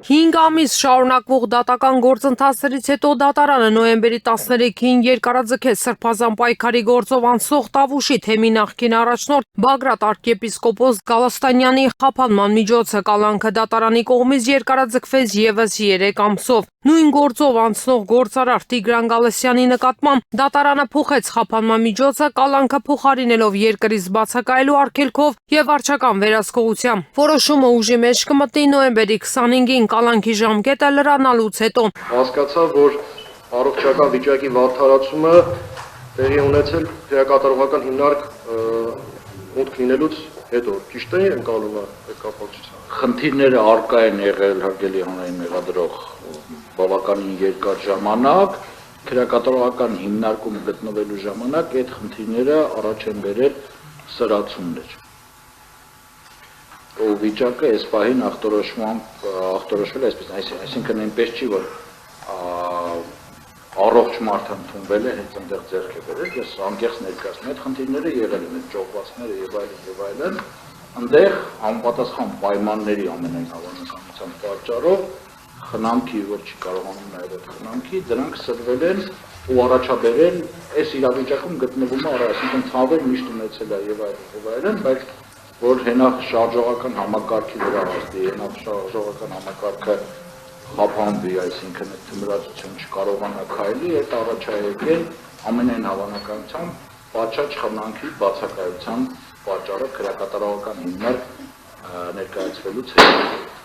5 ամիս շարունակվող դատական գործընթացներից հետո դատարանը նոյեմբերի 13-ին երկարաձգեց Սրբազան պայքարի գործով անցնող Տավուշի թեմի նախկին առաջնորդ Բագրատ arczepiskopos Գալստանյանի խափանման միջոցը կալանքը դատարանի կողմից երկարաձգվեց եւս 3 ամսով։ Նույն գործով անցնող գործարար Տիգրան Գալստյանի նկատմամբ դատարանը փոխեց խափանման միջոցը կալանքը փոխարինելով երկրից բացակայելու արգելքով եւ վարչական վերահսկողությամբ։ Որոշումը ուժի մեջ կմտնի նոյեմբերի 25-ին կալանքի ժամկետը լրանալուց հետո։ Հասկացա, որ առողջական վիճակի վատթարացումը տեղի ունեցել քրեակատարողական հիմնարկ մուտք լինելուց հետո։ Ճիշտ է ընկալումը այդ կապակցությամբ։ Խնդիրները արկա են եղել հարգելի հանրային մեղադրող բավականին երկար ժամանակ, քրեակատարողական հիմնարկում գտնվելու ժամանակ այդ խնդիրները առաջ են բերել սրացումներ։ Ու վիճակը այս պահին ախտորոշվել է այսպես, այսինքն այնպես չի, որ առողջ մարդ ընդունվել է, հենց այնտեղ ձեռք է բերել, ես անկեղծ ներկայացնում եմ, այդ խնդիրները եղել են, այդ ճողվածքները եւ այլն, այնտեղ համապատասխան պայմանների ամենայն հավանականությամբ պատճառով խնամքի, որ չի կարողանում նայել այդ խնամքի, դրանք սրվել են ու առաջաբերել այս իրավիճակում գտնվում է, այսինքն ցավեր միշտ ունեցել է եւ այլն, բայց որ հենախ շարժողական համակարգի վրա հաստի, հենախ շարժողական համակարգը խափանվի, այսինքն այդ թմրացություն չկարողանա քայլի, այդ առաջայեկել ամենայն հավանականությամբ պատշաճ խնամքի բացակայության պատճառը քրեակատարողական հիմնարկ ներկայացվելուց հետո։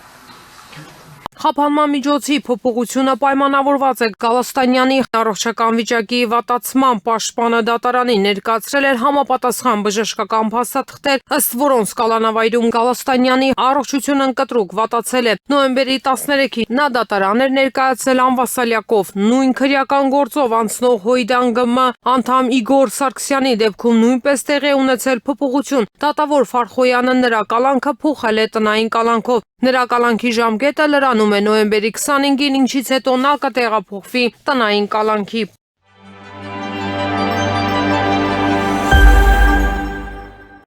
Խափանման միջոցի փոփոխությունը պայմանավորված է Գալստանյանի առողջական վիճակի վատացման պաշտպանը դատարանին ներկայացրել էր համապատասխան բժշկական փաստաթղթեր, ըստ որոնց կալանավայրում Գալստանյանի առողջությունը ընկտրուկ վատացել է։ Նոյեմբերի 13-ին նա դատարան էր ներկայացել անվասալյակով։ Նույն քրեական գործով անցնող Հույդան ԳՄ անդամ Իգոր Սարգսյանի դեպքում նույնպես տեղի է ունեցել փոփոխություն։ Դատավոր Ֆարխոյանը նրա կալանքը փոխել է տնային կալանքով։ Նրա կալանքի ժամկետը լրանում է նոյեմբերի 25-ին, ինչից հետո նա կտեղափոխվի տնային կալանքի։